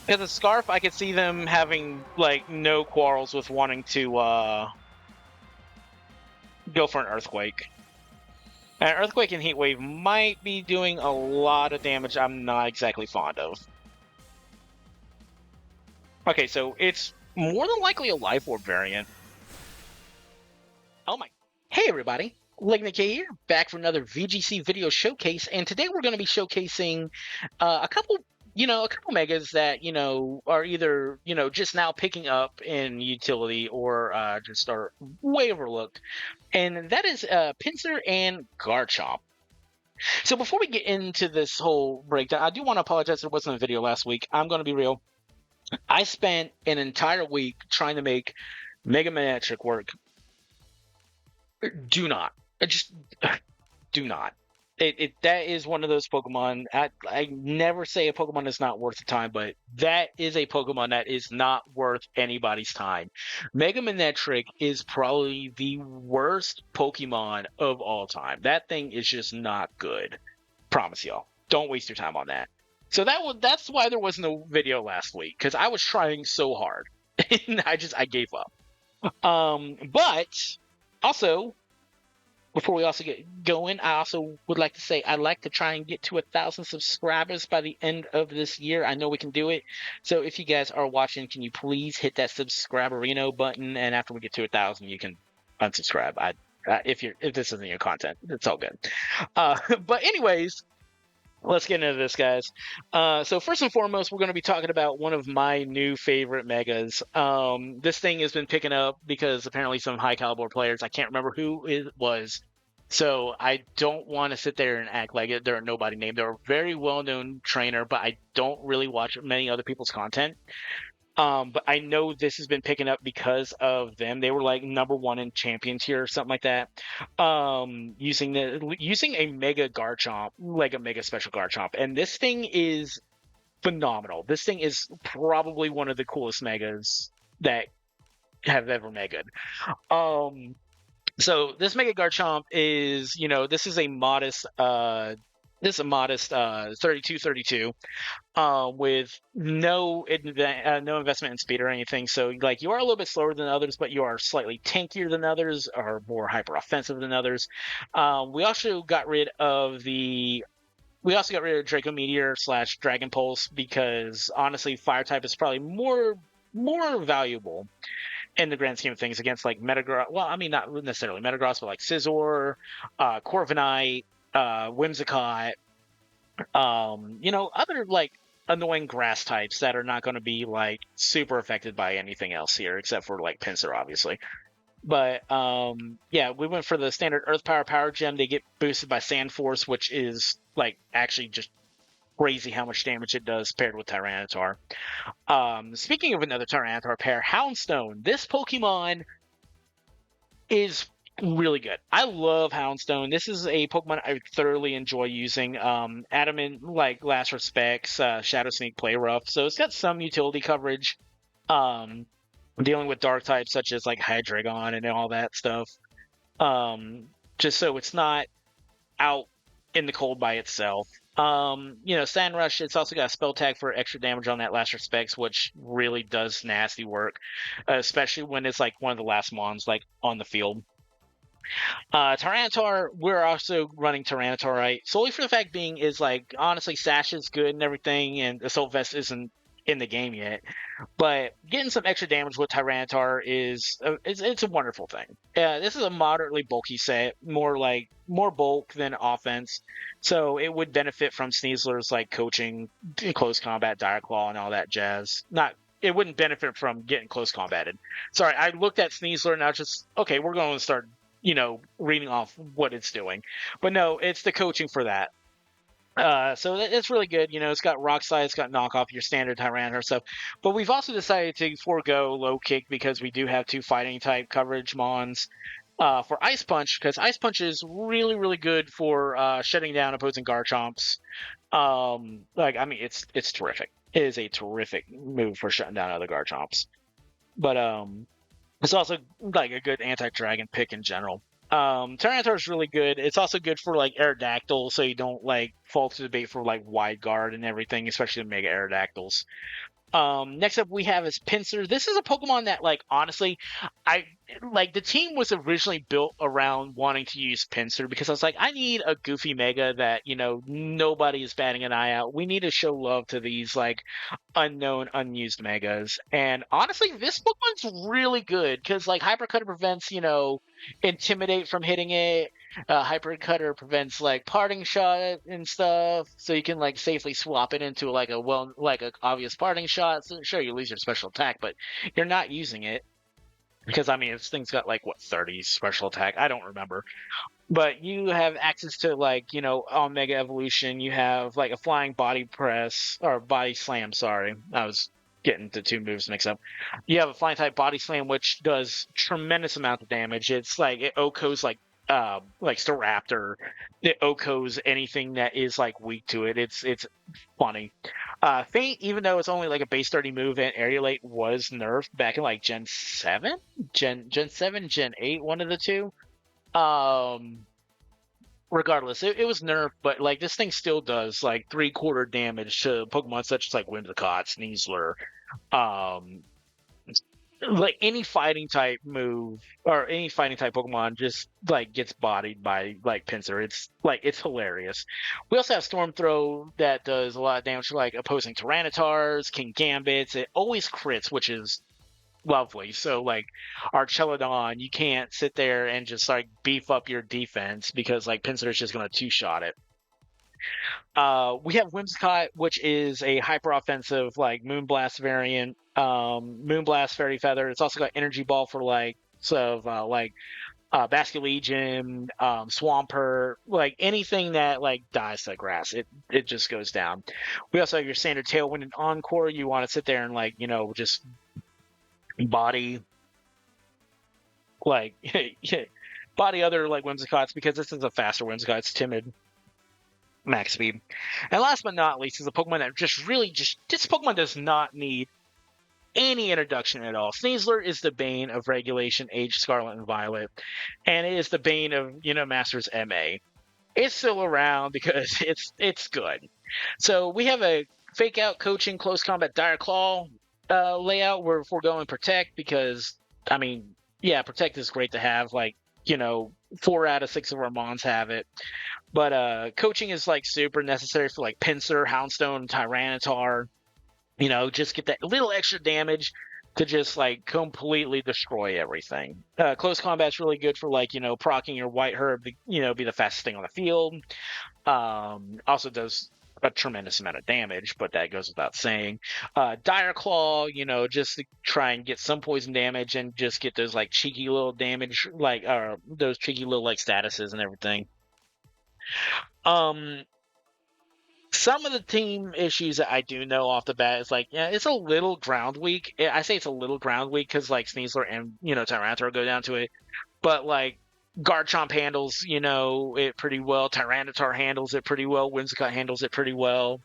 Because a Scarf, I could see them having, like, no quarrels with wanting to go for an Earthquake. An Earthquake and Heat Wave might be doing a lot of damage I'm not exactly fond of. Okay, so it's more than likely a Life Orb variant. Oh my. Hey everybody, Ligna K here, back for another VGC video showcase, and today we're going to be showcasing a couple megas that, are either, just now picking up in utility or just are way overlooked. And that is Pinsir and Garchomp. So before we get into this whole breakdown, I do want to apologize there wasn't a video last week. I'm going to be real. I spent an entire week trying to make Mega Manectric work. Do not. Just do not. That is one of those Pokemon. I never say a Pokemon is not worth the time, but that is a Pokemon that is not worth anybody's time. Mega Manectric is probably the worst Pokemon of all time. That thing is just not good. Promise y'all. Don't waste your time on that. So that's why there was no video last week, because I was trying so hard. And I gave up. But also, before we also get going, I also would like to say I'd like to try and get to 1,000 subscribers by the end of this year. I know we can do it. So if you guys are watching, can you please hit that subscriberino button? And after we get to 1,000, you can unsubscribe. If this isn't your content, it's all good. But anyways, let's get into this, guys. So first and foremost, we're going to be talking about one of my new favorite megas. This thing has been picking up because apparently some high caliber players, I can't remember who it was, so I don't want to sit there and act like they're nobody named. They're a very well-known trainer, but I don't really watch many other people's content. But I know this has been picking up because of them. They were like #1 in champion tier or something like that. Using a Mega Garchomp, like a Mega Special Garchomp, and this thing is phenomenal. This thing is probably one of the coolest Megas that have ever megaed. So this Mega Garchomp is, this is a modest 32-32 with no investment in speed or anything. So like you are a little bit slower than others, but you are slightly tankier than others, or more hyper offensive than others. We also got rid of Draco Meteor / Dragon Pulse because honestly, Fire type is probably more valuable in the grand scheme of things against like Metagross. Well, I mean not necessarily Metagross, but like Scizor, Corviknight, Whimsicott, other like annoying grass types that are not going to be like super affected by anything else here, except for like Pinsir, obviously. But yeah, we went for the standard Earth Power Gem. They get boosted by Sand Force, which is like actually just crazy how much damage it does paired with Tyranitar. Speaking of another Tyranitar pair, Houndstone. This Pokemon is really good. I love Houndstone. This is a Pokemon I thoroughly enjoy using. Adamant, like Last Respects, Shadow Sneak, Play Rough. So it's got some utility coverage. Dealing with dark types such as like Hydreigon and all that stuff. Just so it's not out in the cold by itself. Sand Rush, it's also got a spell tag for extra damage on that Last Respects, which really does nasty work, especially when it's like one of the last mons like on the field. Tyranitar, we're also running Tyranitar, solely for the fact being is like honestly Sash is good and everything, and Assault Vest isn't in the game yet, but getting some extra damage with Tyranitar is it's a wonderful thing. This is a moderately bulky set, more bulk than offense, so it would benefit from Sneasler's like coaching, close combat, Dire Claw, and all that jazz. It wouldn't benefit from getting close combated. Sorry, I looked at Sneasler and I was just okay. We're going to start reading off what it's doing, but no, it's the coaching for that. So it's really good. It's got Rock Slide, it's got Knock Off, your standard Tyranitar stuff. But we've also decided to forego Low Kick because we do have 2 fighting type coverage mons for Ice Punch, because Ice Punch is really, really good for shutting down opposing Garchomps. It's terrific. It is a terrific move for shutting down other Garchomps. But it's also like a good anti-dragon pick in general. Tyranitar is really good. It's also good for like Aerodactyl, so you don't like fall to the bait for like Wide Guard and everything, especially the Mega Aerodactyls. Next up we have is Pinsir. This is a Pokemon that, like, honestly, I like the team was originally built around wanting to use Pinsir because I was like, I need a goofy Mega that, nobody is batting an eye out. We need to show love to these like unknown, unused Megas. And honestly, this Pokemon's really good because like Hyper Cutter prevents, Intimidate from hitting it. Hyper Cutter prevents like parting shot and stuff, so you can like safely swap it into like a obvious parting shot. So sure, you lose your special attack, but you're not using it because I mean this thing's got like what 30 special attack. I don't remember, but you have access to like on Mega Evolution. You have like a flying body press or body slam. Sorry, I was getting the two moves mixed up. You have a flying type body slam, which does tremendous amount of damage. It's like it OHKOs like Staraptor. It OHKOs anything that is like weak to it. It's funny. Faint, even though it's only like a base 30 move, and Aerialate was nerfed back in like Gen 7, Gen 7, Gen 8, one of the two. Um, Regardless, it was nerfed, but like this thing still does like 3/4 damage to Pokemon such as like Whimsicott, Sneasler, um, like any fighting type move or any fighting type Pokemon just like gets bodied by like Pinsir. It's hilarious. We also have Storm Throw that does a lot of damage to like opposing Tyrannitars, King Gambits. It always crits, which is lovely. So like Archelodon, you can't sit there and just like beef up your defense because like Pinsir is just going to two-shot it. We have Whimsicott, which is a hyper offensive like Moonblast variant. Moonblast Fairy Feather. It's also got Energy Ball for like Basculegion, Swampert, like anything that like dies to grass, it just goes down. We also have your standard Tailwind and Encore. You want to sit there and like just body like body other like Whimsicotts because this is a faster Whimsicott. It's timid, max speed. And last but not least is a Pokemon that just this Pokemon does not need any introduction at all. Sneasler is the bane of Regulation Age Scarlet and Violet, and it is the bane of Masters MA. It's still around because it's good. So we have a fake out coaching close combat dire claw layout where we're going protect because I mean protect is great to have, like 4 out of 6 of our mons have it, but coaching is like super necessary for like Pinsir, Houndstone, Tyranitar. Just get that little extra damage to just like completely destroy everything. Close combat's really good for like procking your White Herb to be the fastest thing on the field. Also does a tremendous amount of damage, but that goes without saying. Dire Claw, just to try and get some poison damage and just get those like cheeky little damage, like those cheeky little like statuses and everything. Some of the team issues that I do know off the bat is like, it's a little ground weak. I say it's a little ground weak because like Sneasler and Tyranitar go down to it, but like Garchomp handles it pretty well. Tyranitar handles it pretty well. Whimsicott handles it pretty well.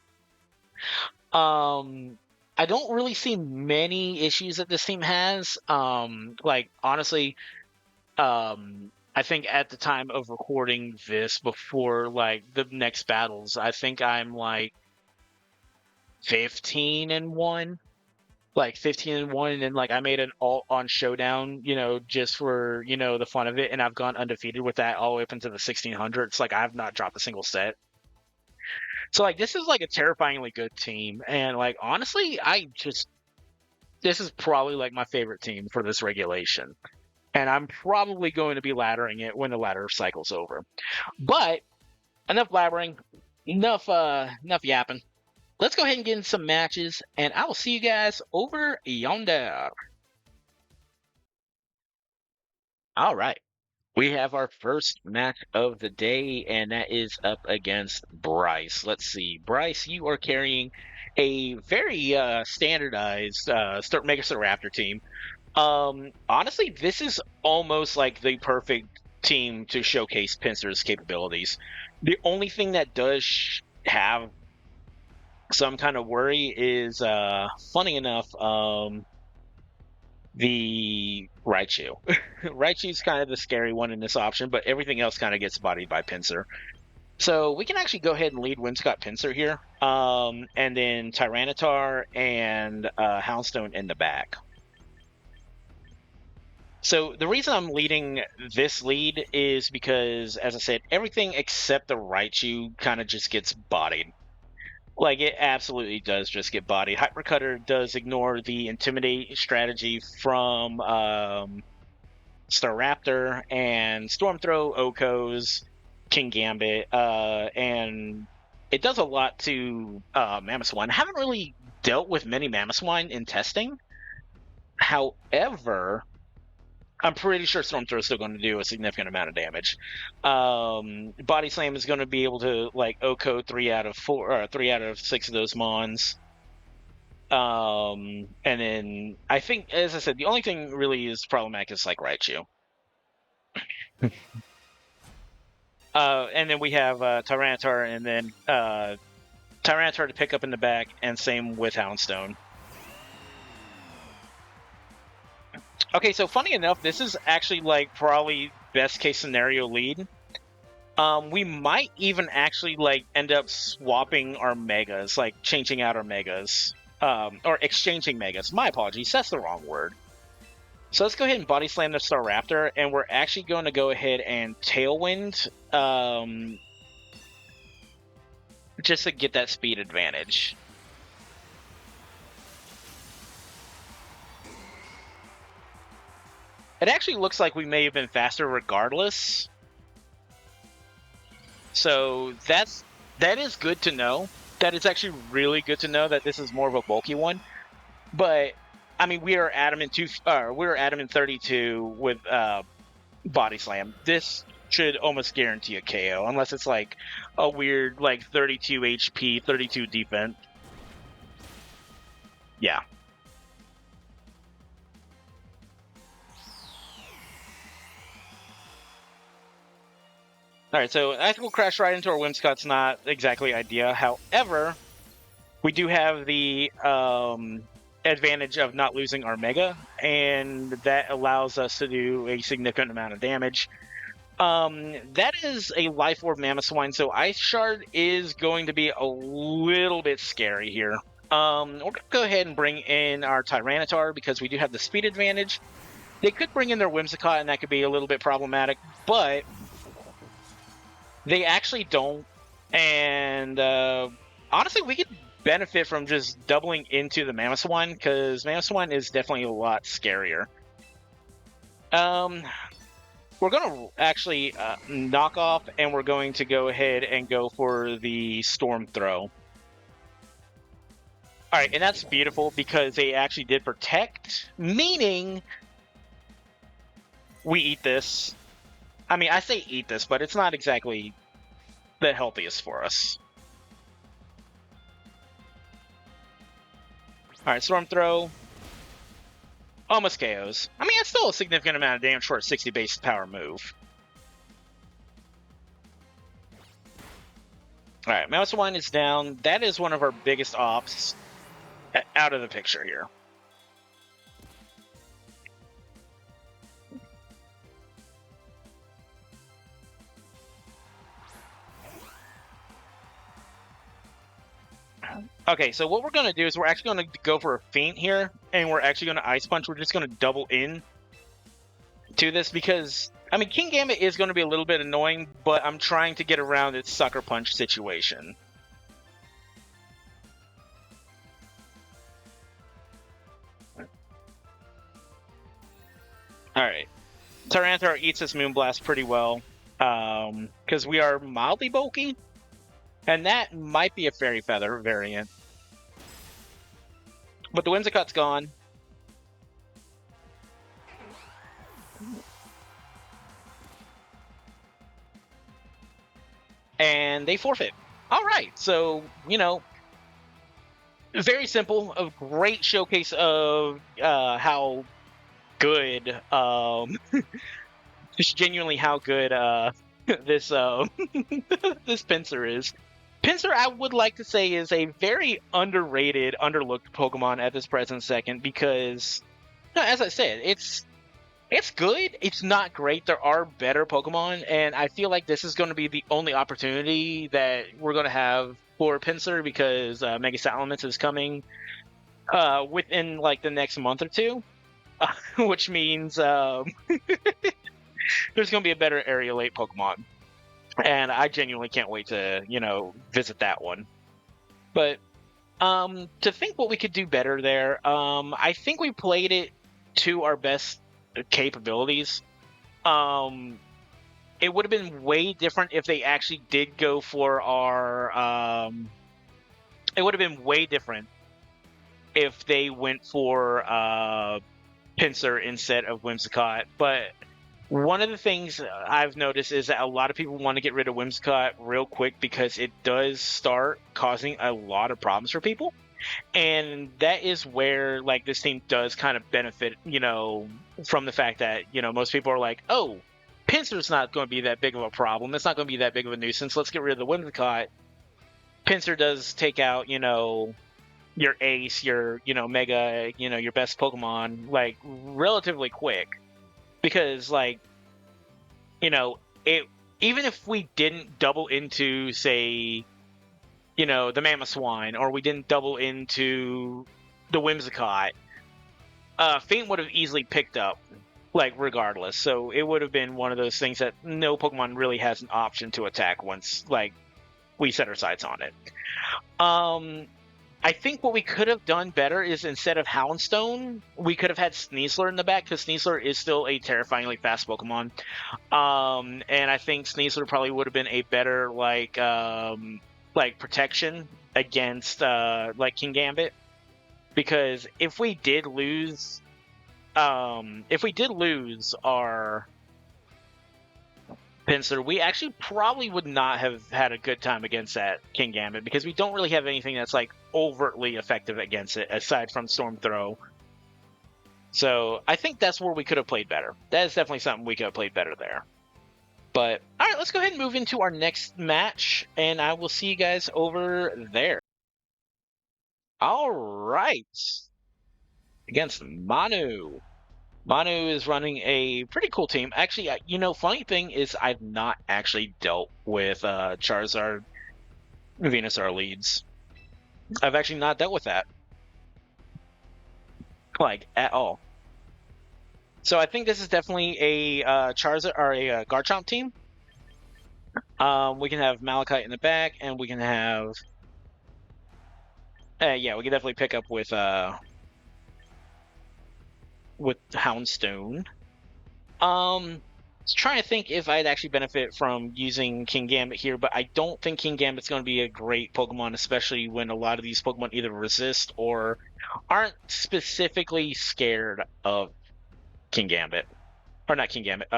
I don't really see many issues that this team has. Like honestly, I think at the time of recording this, before like the next battles, I think I'm like 15-1, like 15-1, and then like I made an alt on Showdown, just for the fun of it, and I've gone undefeated with that all the way up into the 1600s. Like I've not dropped a single set. So like this is like a terrifyingly good team, and like honestly, this is probably like my favorite team for this regulation. And I'm probably going to be laddering it when the ladder cycle's over. But enough blabbering, enough yapping. Let's go ahead and get in some matches, and I will see you guys over yonder. All right. We have our first match of the day, and that is up against Bryce. Let's see. Bryce, you are carrying a very standardized Mega Staraptor team. Honestly, this is almost like the perfect team to showcase Pinsir's capabilities. The only thing that does have some kind of worry is, funny enough, the Raichu. Raichu's kind of the scary one in this option, but everything else kind of gets bodied by Pinsir. So we can actually go ahead and lead Whimsicott Pinsir here, and then Tyranitar and Houndstone in the back. So the reason I'm leading this lead is because, as I said, everything except the Raichu kind of just gets bodied. Like, it absolutely does just get bodied. Hypercutter does ignore the Intimidate strategy from Staraptor, and Storm Throw Oko's King Gambit, and it does a lot to Mamoswine. I haven't really dealt with many Mamoswine in testing. However, I'm pretty sure Storm Throw is still going to do a significant amount of damage. Body Slam is going to be able to like Oko 3 out of 4 or 3 out of 6 of those Mons. And then I think, as I said, the only thing really is problematic is like Raichu. And then we have Tyranitar, and then Tyranitar to pick up in the back, and same with Houndstone. Okay, so funny enough, this is actually like probably best case scenario lead. We might even actually like end up swapping our Megas, like changing out our Megas, or exchanging Megas. My apologies, that's the wrong word. So let's go ahead and Body Slam the Staraptor, and we're actually going to go ahead and Tailwind, just to get that speed advantage. It actually looks like we may have been faster regardless. So that is good to know. That is actually really good to know that this is more of a bulky one. But I mean, we are adamant 32 with Body Slam. This should almost guarantee a KO, unless it's like a weird like 32 HP, 32 defense. Yeah. All right, so I think we'll crash right into our Whimsicott's not exactly idea. However, we do have the advantage of not losing our Mega, and that allows us to do a significant amount of damage. That is a Life Orb Mamoswine, so Ice Shard is going to be a little bit scary here. We're going to go ahead and bring in our Tyranitar because we do have the speed advantage. They could bring in their Whimsicott, and that could be a little bit problematic, but they actually don't. And honestly, we could benefit from just doubling into the Mamoswine, because Mamoswine is definitely a lot scarier. We're going to actually knock off, and we're going to go ahead and go for the Storm Throw. All right, and that's beautiful because they actually did protect, meaning we eat this. I mean, I say eat this, but it's not exactly the healthiest for us. All right, Storm Throw. Almost KOs. I mean, it's still a significant amount of damage for a 60 base power move. All right, Mamoswine is down. That is one of our biggest ops out of the picture here. Okay, so what we're going to do is we're actually going to go for a feint here, and we're actually going to Ice Punch. We're just going to double in to this because, I mean, King Gambit is going to be a little bit annoying, but I'm trying to get around its Sucker Punch situation. Alright. Tyranitar eats this Moonblast pretty well, because we are mildly bulky. And that might be a Fairy Feather variant. But the Whimsicott's gone. And they forfeit. Alright, so, you know, very simple. A great showcase of how good, just genuinely how good this this Pinsir is. Pinsir, I would like to say, is a very underrated, underlooked Pokemon at this present second because No, as I said, it's good. It's not great. There are better Pokemon, and I feel like this is going to be the only opportunity that we're going to have for Pinsir because Mega Salamence is coming within like the next month or two, which means there's going to be a better Area Late Pokemon, and I genuinely can't wait to visit that one. But to think what we could do better there, I think we played it to our best capabilities. It would have been way different if they actually did go for our. It would have been way different if they went for Pinsir instead of Whimsicott. But one of the things I've noticed is that a lot of people want to get rid of Whimsicott real quick because it does start causing a lot of problems for people. And that is where like this team does kind of benefit, from the fact that, most people are like, oh, Pinsir's not going to be that big of a problem. It's not going to be that big of a nuisance. Let's get rid of the Whimsicott. Pinsir does take out, your ace, your, mega, your best Pokemon, like, relatively quick. Because, like, it even if we didn't double into, say, the Mamoswine, or we didn't double into the Whimsicott, Faint would have easily picked up, like, regardless. So it would have been one of those things that no Pokemon really has an option to attack once, like, we set our sights on it. I think what we could have done better is instead of Houndstone, we could have had Sneasler in the back, because Sneasler is still a terrifyingly fast Pokemon. And I think Sneasler probably would have been a better, like protection against, like, Kingambit. Because if we did lose our Pinsir, we actually probably would not have had a good time against that Kingambit, because we don't really have anything that's like overtly effective against it aside from Storm Throw. So I think that's where we could have played better. That is definitely something we could have played better there. But all right, let's go ahead and move into our next match, and I will see you guys over there. All right, against Manu. Manu is running a pretty cool team. Actually, funny thing is I've not actually dealt with Charizard, Venusaur leads. I've actually not dealt with that, like, at all. So I think this is definitely a Charizard or a Garchomp team. We can have Malachite in the back, and we can have... yeah, we can definitely pick up with Houndstone. Trying to think if I'd actually benefit from using Kingambit here, but I don't think Kingambit's going to be a great Pokemon, especially when a lot of these Pokemon either resist or aren't specifically scared of Kingambit. Or not Kingambit,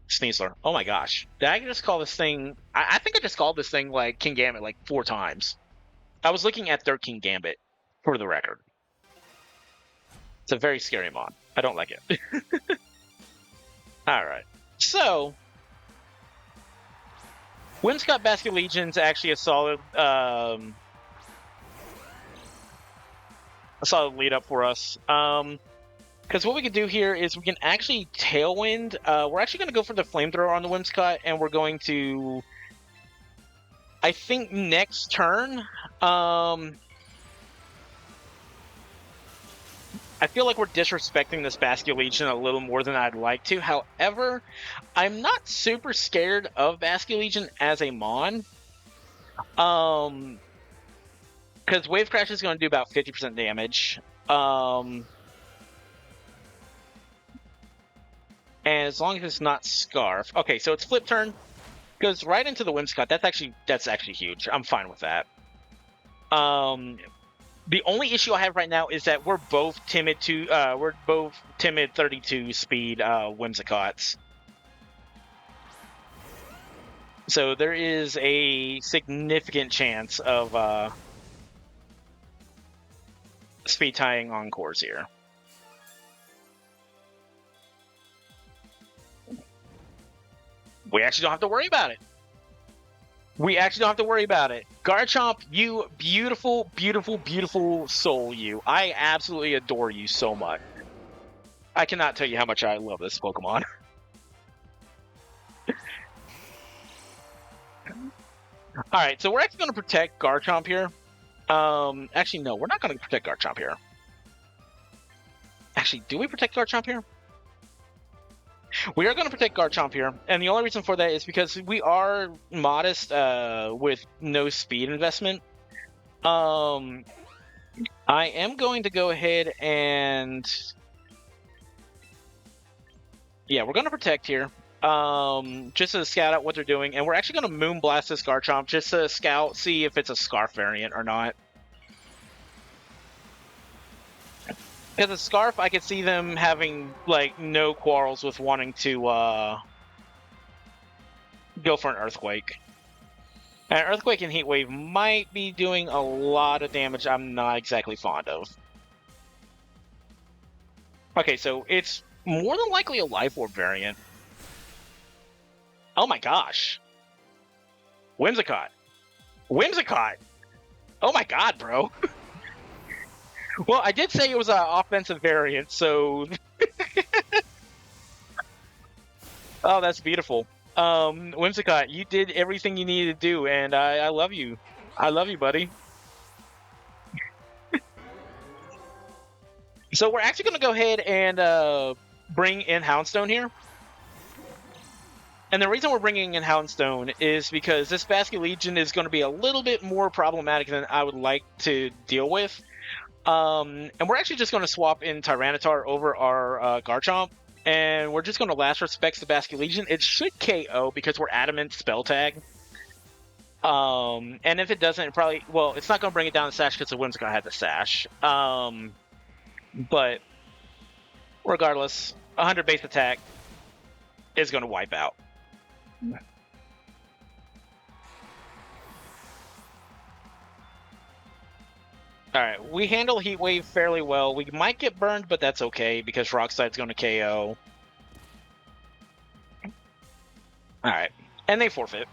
Sneasler. Oh my gosh. Did I just call this thing... I think I just called this thing, like, Kingambit, like, 4 times. I was looking at their Kingambit, for the record. It's a very scary mon. I don't like it. Alright. So, Whimsicott Basket Legion's actually a solid lead up for us. Because what we can do here is we can actually Tailwind. We're actually going to go for the Flamethrower on the Whimsicott, and we're going to... I think next turn... I feel like we're disrespecting this Basket Legion a little more than I'd like to. However, I'm not super scared of Basket Legion as a mon. Because Wave Crash is going to do about 50% damage. And as long as it's not Scarf. Okay, so it's Flip Turn. Goes right into the Whimsicott. That's actually huge. I'm fine with that. The only issue I have right now is that we're both timid 32 speed Whimsicotts. So there is a significant chance of speed tying Encores here. We actually don't have to worry about it. Garchomp, you beautiful, beautiful, beautiful soul, you. I absolutely adore you so much. I cannot tell you how much I love this Pokemon. All right, so we're actually going to protect Garchomp here. Actually, no, we're not going to protect Garchomp here. Actually, do we protect Garchomp here? We are going to protect Garchomp here, and the only reason for that is because we are modest with no speed investment. I am going to go ahead and... Yeah, we're going to protect here. Just to scout out what they're doing, and we're actually going to Moonblast this Garchomp just to scout, see if it's a Scarf variant or not. Because a Scarf, I could see them having, like, no quarrels with wanting to go for an Earthquake. An Earthquake and Heat Wave might be doing a lot of damage I'm not exactly fond of. Okay, so it's more than likely a Life Orb variant. Oh my gosh. Whimsicott. Whimsicott! Oh my god, bro. Well, I did say it was an offensive variant, so... Oh, that's beautiful. Whimsicott, you did everything you needed to do, and I love you. I love you, buddy. So we're actually going to go ahead and bring in Houndstone here. And the reason we're bringing in Houndstone is because this Basculegion is going to be a little bit more problematic than I would like to deal with. And we're actually just going to swap in Tyranitar over our Garchomp. And we're just going to Last Respects the Basculegion. It should KO because we're Adamant Spell Tag. And if it doesn't, it probably... Well, it's not going to bring it down to Sash because the Whimsicott had the Sash. But regardless, 100 base attack is going to wipe out. Alright, we handle Heat Wave fairly well. We might get burned, but that's okay because Rock Slide's going to KO. Alright, and they forfeit.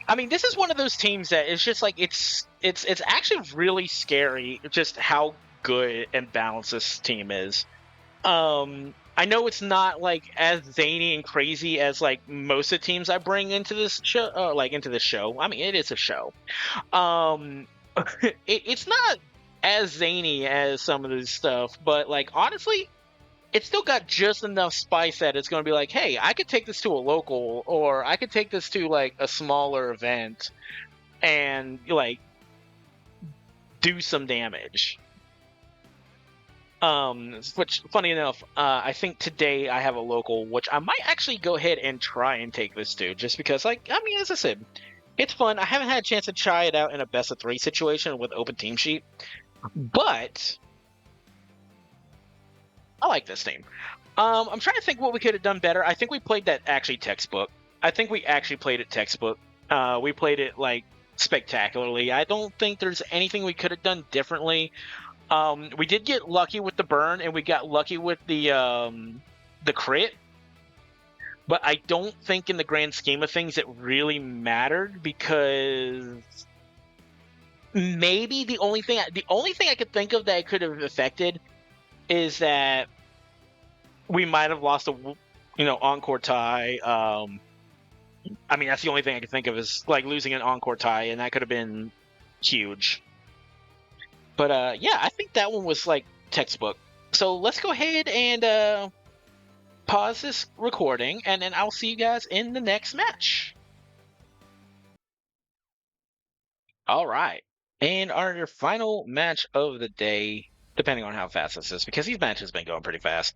I mean, this is one of those teams that is just like, it's actually really scary just how good and balanced this team is. I know it's not like as zany and crazy as like most of the teams I bring into this show, into this show. I mean, it is a show. It's not as zany as some of this stuff, but like honestly, it's still got just enough spice that it's going to be like, hey, I could take this to a local, or I could take this to like a smaller event, and like do some damage. Which, funny enough, I think today I have a local, which I might actually go ahead and try and take this to, just because, like, I mean, as I said, it's fun. I haven't had a chance to try it out in a best of 3 situation with open team sheet, but I like this team. I'm trying to think what we could have done better. I think we played that actually textbook. I think we actually played it textbook. We played it, like, spectacularly. I don't think there's anything we could have done differently. We did get lucky with the burn, and we got lucky with the crit. But I don't think in the grand scheme of things it really mattered, because maybe the only thing I could think of that it could have affected is that we might have lost a encore tie. I mean, that's the only thing I could think of is like losing an encore tie, and that could have been huge. But yeah, I think that one was like textbook. So let's go ahead and pause this recording, and then I'll see you guys in the next match. All right. And our final match of the day, depending on how fast this is, because these matches have been going pretty fast,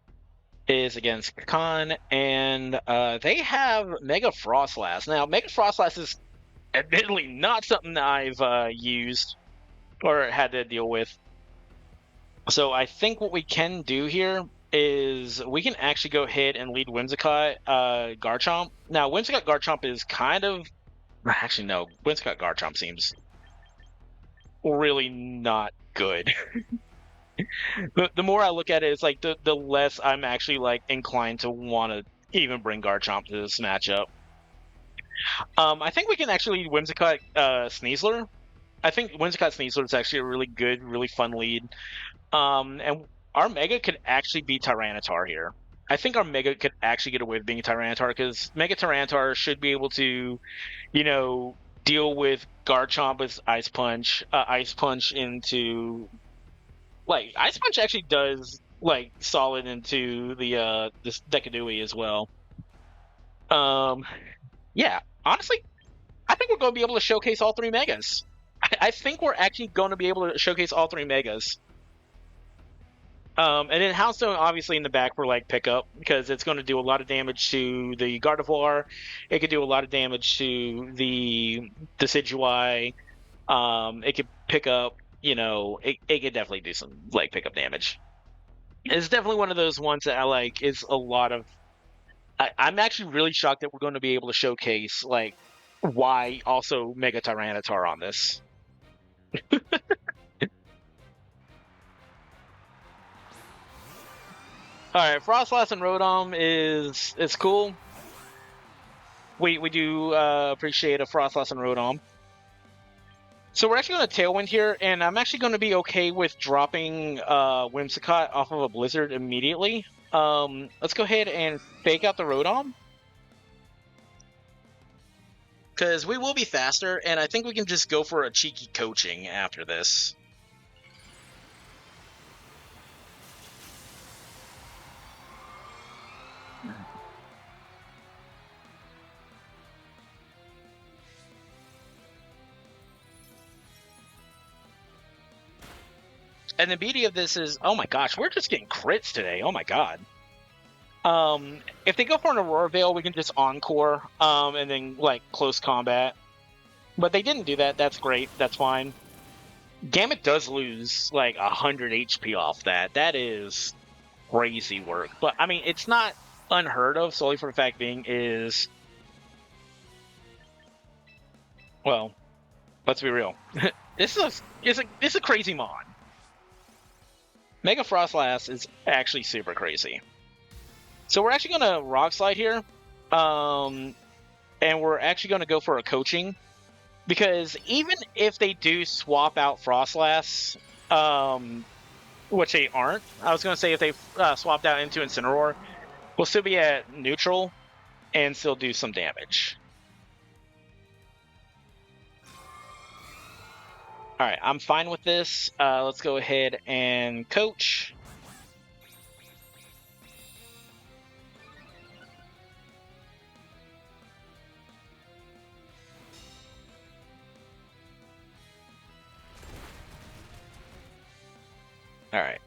is against Khan, and they have Mega Frostlass. Now, Mega Frostlass is admittedly not something that I've used or had to deal with. So I think what we can do here is we can actually go ahead and lead Whimsicott Garchomp. Now, Whimsicott Garchomp is kind of... Actually, no. Whimsicott Garchomp seems really not good. The more I look at it, it's like the less I'm actually like inclined to want to even bring Garchomp to this matchup. I think we can actually lead Whimsicott Sneasler. I think Whimsicott Sneasler is actually a really good, really fun lead. And our Mega could actually be Tyranitar here. I think our Mega could actually get away with being Tyranitar because Mega Tyranitar should be able to, you know, deal with Garchomp with Ice Punch. Ice Punch into like Ice Punch actually does like solid into the this Decadui as well. Yeah, honestly, I think we're going to be able to showcase all three Megas. I think we're actually going to be able to showcase all three Megas. And then Houndstone obviously in the back for like pickup because it's going to do a lot of damage to the Gardevoir. It could do a lot of damage to the Decidueye. It could pick up, you know, it could definitely do some like pickup damage. It's definitely one of those ones that I like. Is a lot of. I'm actually really shocked that we're going to be able to showcase like why also Mega Tyranitar on this. All right, Frostlass and Rotom is cool. We do appreciate a Frostlass and Rotom. So we're actually going to Tailwind here, and I'm actually going to be okay with dropping Whimsicott off of a Blizzard immediately. Let's go ahead and fake out the Rotom. Because we will be faster, and I think we can just go for a cheeky coaching after this. And the beauty of this is, oh my gosh, we're just getting crits today. Oh my god. If they go for an Aurora Veil, we can just Encore, and then like close combat. But they didn't do that. That's great. That's fine. Gamut does lose like 100 HP off that. That is crazy work. But I mean, it's not unheard of. Solely for the fact being is, well, let's be real. This is a crazy mod. Mega Frostlass is actually super crazy. So we're actually going to Rock Slide here. And we're actually going to go for a coaching. Because even if they do swap out Frostlass, which they aren't, I was going to say if they swapped out into Incineroar, we'll still be at neutral and still do some damage. All right, I'm fine with this. Let's go ahead and coach. All right.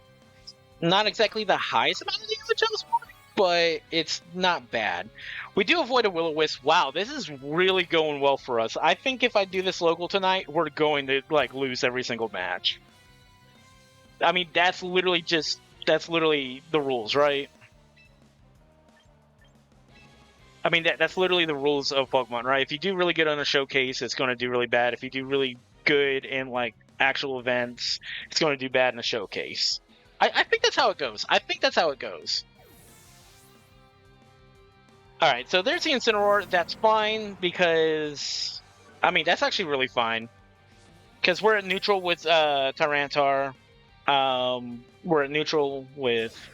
Not exactly the highest amount of damage I was wanting, but it's not bad. We do avoid a Will-O-Wisp. Wow, this is really going well for us. I think if I do this local tonight, we're going to like lose every single match. I mean, that's literally the rules, right? I mean, that's literally the rules of Pokemon, right? If you do really good on a showcase, it's going to do really bad. If you do really good in like actual events, it's going to do bad in a showcase. I think that's how it goes. All right, so there's the Incineroar. That's fine because, I mean, that's actually really fine because we're at neutral with Tyranitar. We're at neutral with,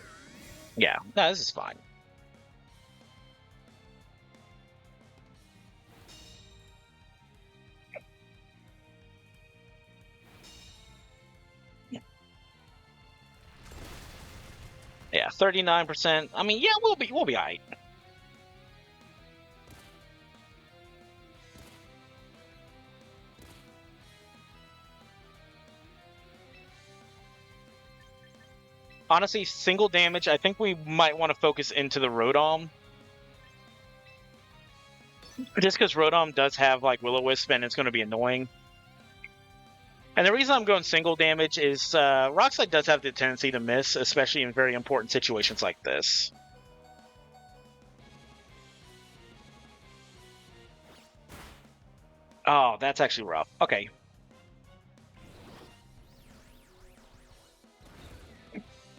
yeah, no, this is fine. Yeah, 39%. I mean, yeah, we'll be all right. Honestly, single damage, I think we might want to focus into the Rotom. Just because Rotom does have like Will-O-Wisp and it's going to be annoying. And the reason I'm going single damage is Rock Slide does have the tendency to miss, especially in very important situations like this. Oh, that's actually rough. Okay.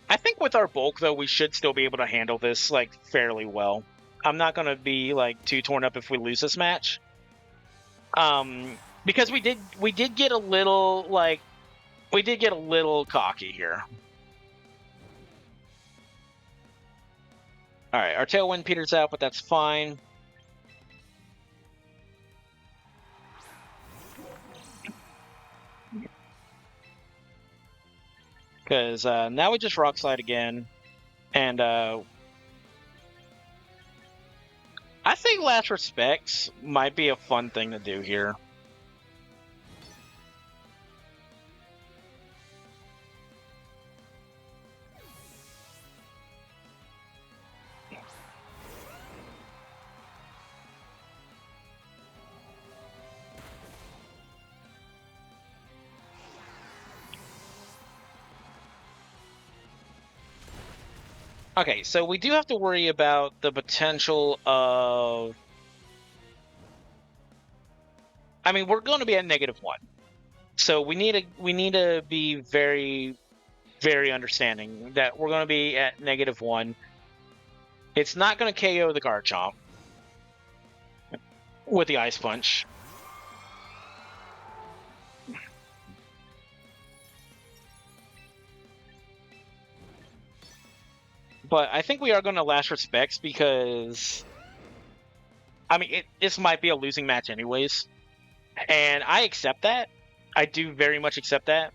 I think with our bulk, though, we should still be able to handle this, like, fairly well. I'm not going to be, like, too torn up if we lose this match. Because we did get a little, like, we did get a little cocky here. All right, our Tailwind peters out, but that's fine. Because now we just Rock Slide again. And I think Last Respects might be a fun thing to do here. Okay, so we do have to worry about the potential of... I mean, we're going to be at -1. So we need to be very, very understanding that we're going to be at -1. It's not going to KO the Garchomp with the Ice Punch. But I think we are going to Last Respects because, I mean, this might be a losing match anyways. And I accept that. I do very much accept that.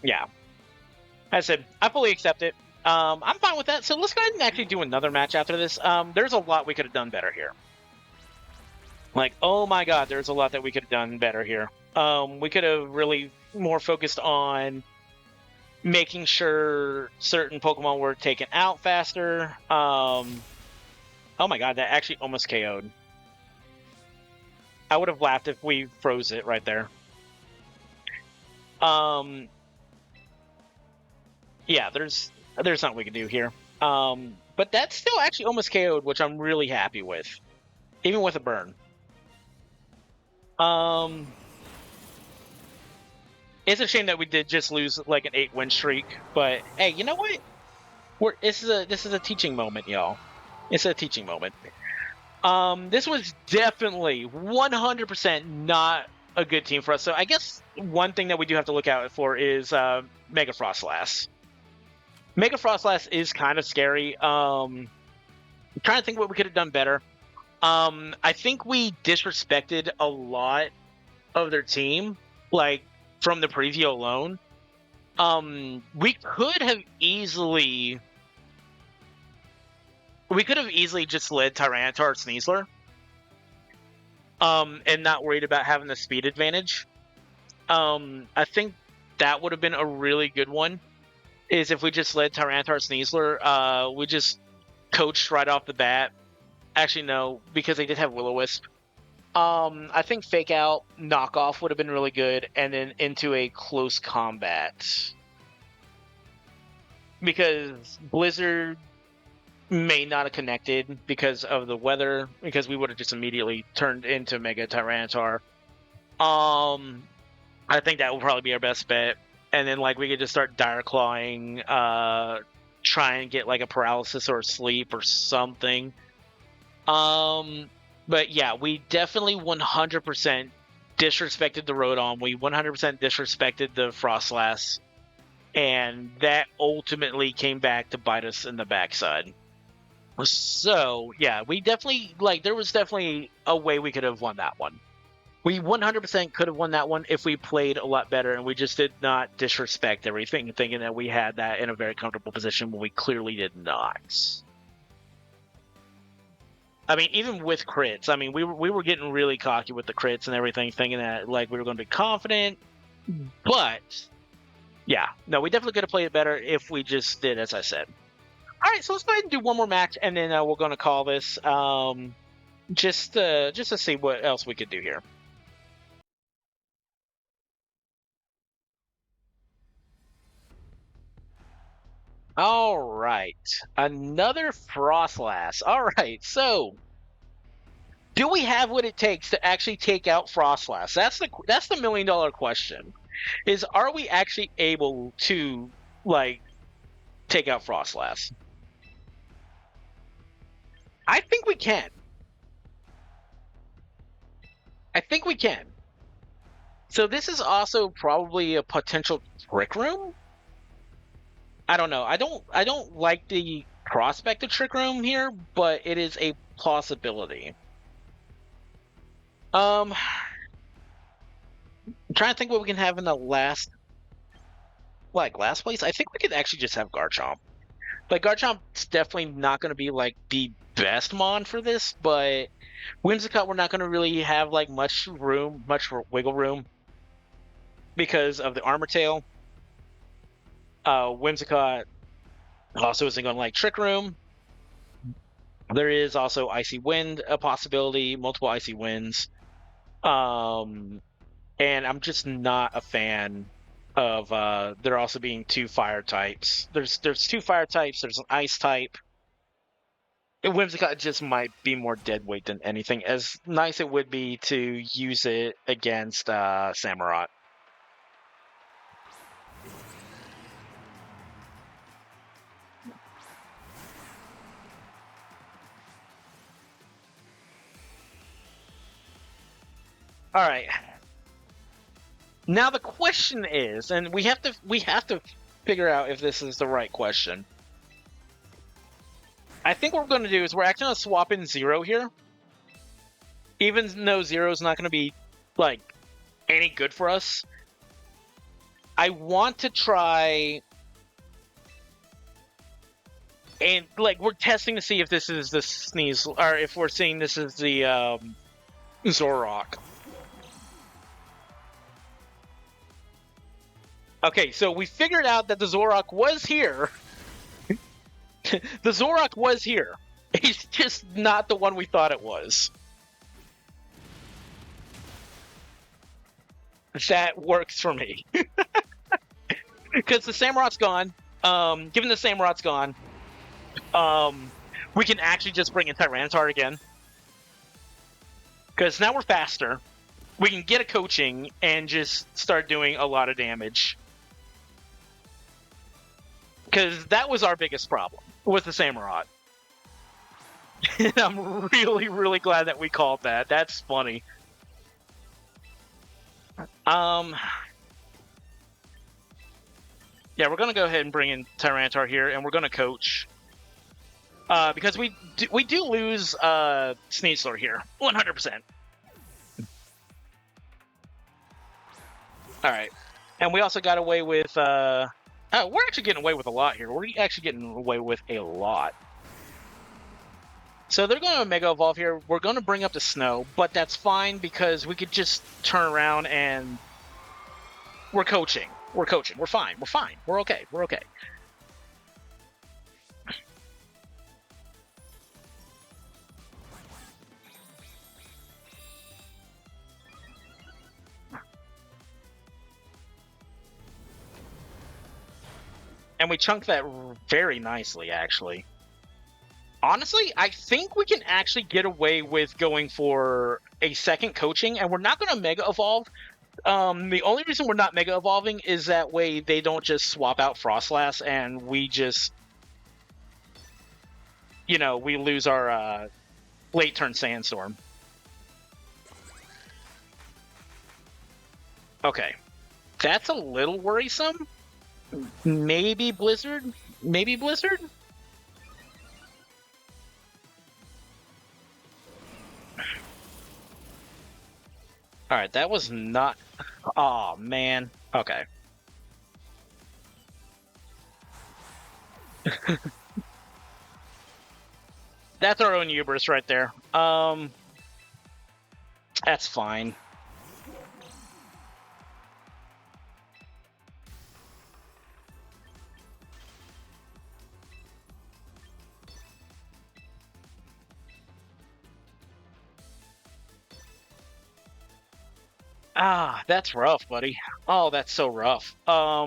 Yeah. As I said, I fully accept it. I'm fine with that. So let's go ahead and actually do another match after this. There's a lot we could have done better here. Like, oh my god, there's a lot that we could have done better here. We could have really more focused on making sure certain Pokemon were taken out faster. Oh my god, that actually almost KO'd. I would have laughed if we froze it right there. Yeah, there's nothing we can do here. But that's still actually almost KO'd, which I'm really happy with, even with a burn. It's a shame that we did just lose like an 8-win streak, but hey, you know what? This is a teaching moment, y'all. It's a teaching moment. This was definitely 100% not a good team for us. So I guess one thing that we do have to look out for is Mega Frostlass. Mega Frostlass is kind of scary. I'm trying to think what we could have done better. I think we disrespected a lot of their team, like from the preview alone. We could have easily just led Tyranitar Sneasler. And not worried about having the speed advantage. I think that would have been a really good one. Is if we just led Tyranitar Sneasler, we just coached right off the bat. Actually, no, because they did have Will-O-Wisp. I think Fake Out Knockoff would have been really good, and then into a close combat. Because Blizzard may not have connected because of the weather, because we would have just immediately turned into Mega Tyranitar. I think that will probably be our best bet. And then like we could just start Dire Clawing, try and get like a paralysis or a sleep or something. But yeah, we definitely 100% disrespected the Rotom. We 100% disrespected the Frostlass. And that ultimately came back to bite us in the backside. So, yeah, we definitely, like, there was definitely a way we could have won that one. We 100% could have won that one if we played a lot better, and we just did not disrespect everything, thinking that we had that in a very comfortable position when we clearly did not. I mean, even with crits, I mean, we were getting really cocky with the crits and everything, thinking that, like, we were going to be confident, but, yeah, no, we definitely could have played it better if we just did as I said. All right, so let's go ahead and do one more match, and then we're going to call this just to see what else we could do here. All right, another Frostlass. All right, so do we have what it takes to actually take out Frostlass? That's the $1 million question. Is are we actually able to like take out Frostlass? I think we can. I think we can. So this is also probably a potential Trick Room. I don't know. I don't like the prospect of Trick Room here, but it is a possibility. I'm trying to think what we can have in the last place. I think we could actually just have Garchomp. Like Garchomp's definitely not going to be like the best mon for this, but Whimsicott we're not going to really have like much wiggle room because of the Armor Tail. Whimsicott also isn't going to like Trick Room. There is also Icy Wind a possibility, multiple Icy Winds. And I'm just not a fan of there also being two fire types. There's two fire types, there's an ice type. Whimsicott just might be more dead weight than anything. As nice it would be to use it against Samurott. All right. Now the question is, and we have to figure out if this is the right question. I think what we're going to do is we're actually going to swap in Zero here. Even though Zero is not going to be like any good for us, I want to try and like we're testing to see if this is the Sneeze or if we're seeing this is the Zoroark. Okay, so we figured out that the Zoroark was here. The Zoroark was here. It's just not the one we thought it was. That works for me. Because the Samurot's gone. Given the Samurot's gone, we can actually just bring in Tyranitar again. Because now we're faster. We can get a coaching and just start doing a lot of damage. Because that was our biggest problem with the Samurott. And I'm really, really glad that we called that. That's funny. Yeah, we're going to go ahead and bring in Tyranitar here, and we're going to coach. Because we do lose Sneasler here, 100%. All right. And we also got away with... we're actually getting away with a lot here. We're actually getting away with a lot. So they're going to Mega Evolve here. We're going to bring up the Snow, but that's fine because we could just turn around and... We're coaching. We're coaching. We're fine. We're fine. We're okay. We're okay. And we chunked that very nicely, actually. Honestly, I think we can actually get away with going for a second coaching, and we're not going to Mega Evolve. The only reason we're not Mega Evolving is that way they don't just swap out Frostlass, and we just, we lose our late turn Sandstorm. Okay. That's a little worrisome. Maybe Blizzard? Maybe Blizzard? Alright, that was not... Oh, man. Okay. That's our own hubris right there. That's fine. Ah, that's rough, buddy. Oh, that's so rough. I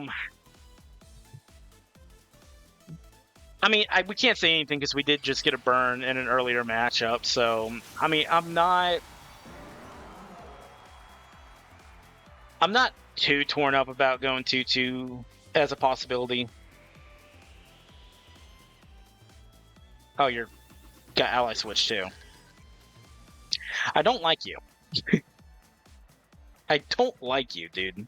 mean, we can't say anything because we did just get a burn in an earlier matchup. So, I mean, I'm not too torn up about going 2-2 as a possibility. Oh, you're got ally switch too. I don't like you. I don't like you, dude.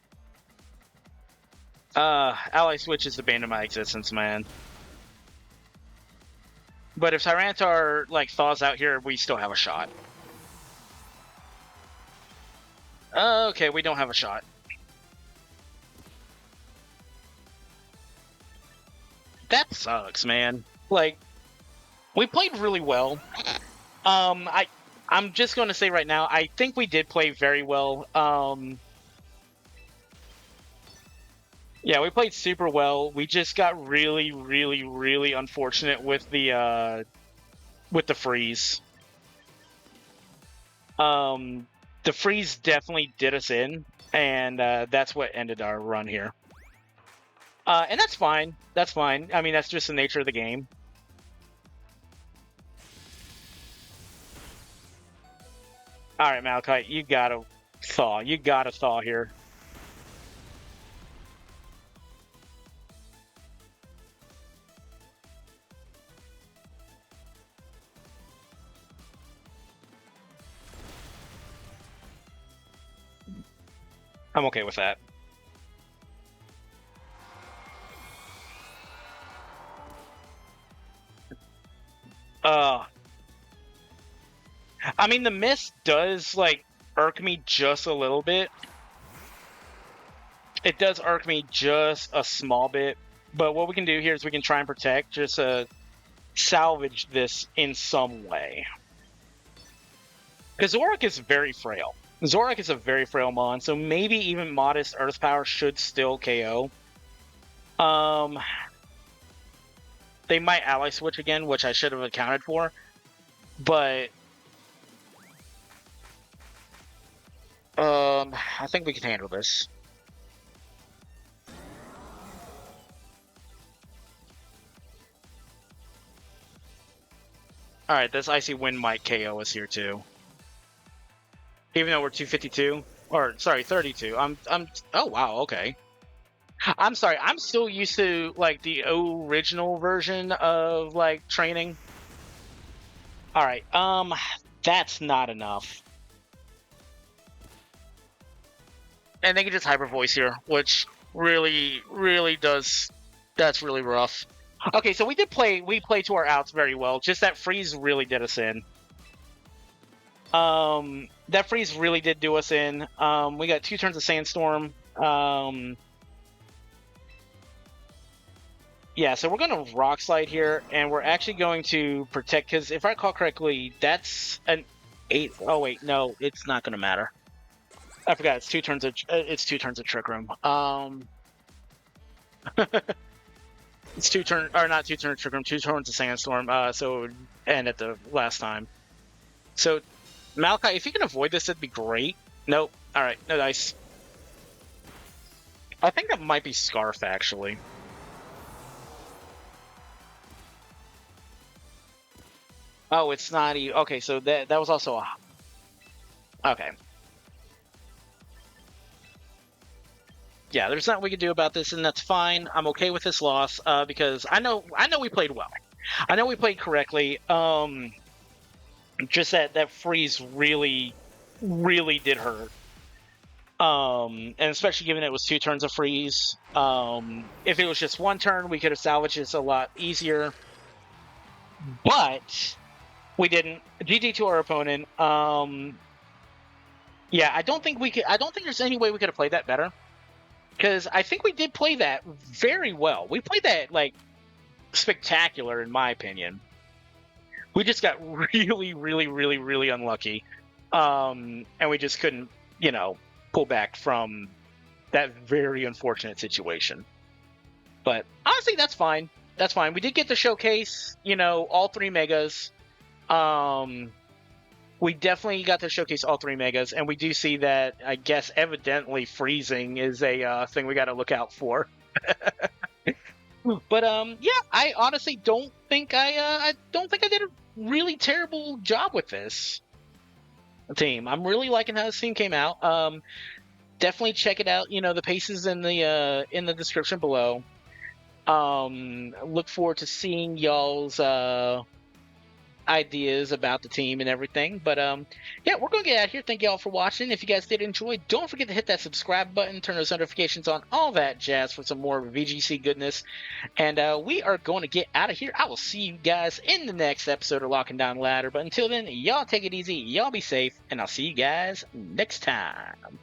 Ally Switch is the bane of my existence, man. But if Tyranitar, like, thaws out here, we still have a shot. Okay, we don't have a shot. That sucks, man. Like, we played really well. I'm just going to say right now, I think we did play very well. Yeah, we played super well. We just got really, really, really unfortunate with the freeze. The freeze definitely did us in, and that's what ended our run here. And that's fine. That's fine. I mean, that's just the nature of the game. All right, Malachite, you gotta thaw. You gotta thaw here. I'm okay with that. I mean, the mist does, like, irk me just a little bit. It does irk me just a small bit. But what we can do here is we can try and protect, just salvage this in some way. Because Zorak is very frail. Zorak is a very frail mon, so maybe even modest Earth Power should still KO. They might ally switch again, which I should have accounted for. But I think we can handle this. Alright, this Icy Wind might KO us here too. Even though we're 252. Or sorry, 32. Oh wow, okay. I'm sorry, I'm still used to like the original version of like training. Alright, that's not enough. And they can just hyper voice here, which really, really does. That's really rough. Okay, so we played to our outs very well. Just that freeze really did us in. That freeze really did do us in. We got 2 turns of Sandstorm. Yeah, so we're going to Rock Slide here, and we're actually going to protect, because if I recall correctly, that's an 8. Oh wait, no, it's not going to matter. I forgot. It's 2 turns of Trick Room. It's 2 turn or not 2 turns of Trick Room. 2 turns of Sandstorm. So it would end at the last time. So Malachi, if you can avoid this, it'd be great. Nope. All right, no dice. I think that might be Scarf actually. Oh, it's not. Okay, so that was also a. Okay. Yeah, there's nothing we can do about this, and that's fine. I'm okay with this loss because I know we played well. I know we played correctly. Just that freeze really, really did hurt. And especially given it was 2 turns of freeze. If it was just 1 turn, we could have salvaged this a lot easier. But we didn't. GG to our opponent. Yeah, I don't think there's any way we could have played that better. Because I think we did play that very well. We played that, like, spectacular, in my opinion. We just got really, really, really, really unlucky. And we just couldn't, pull back from that very unfortunate situation. But honestly, that's fine. That's fine. We did get to showcase, all 3 megas. We definitely got to showcase all 3 megas, and we do see that, I guess, evidently freezing is a thing we got to look out for. But yeah, I honestly don't think I did a really terrible job with this team. I'm really liking how this team came out. Definitely check it out. The paces in the description below. Look forward to seeing y'all's ideas about the team and everything. But yeah, we're gonna get out of here. Thank y'all for watching. If you guys did enjoy, don't forget to hit that subscribe button, turn those notifications on, all that jazz for some more VGC goodness. And we are going to get out of here. I will see you guys in the next episode of Locking Down Ladder. But until then, y'all take it easy, y'all be safe, and I'll see you guys next time.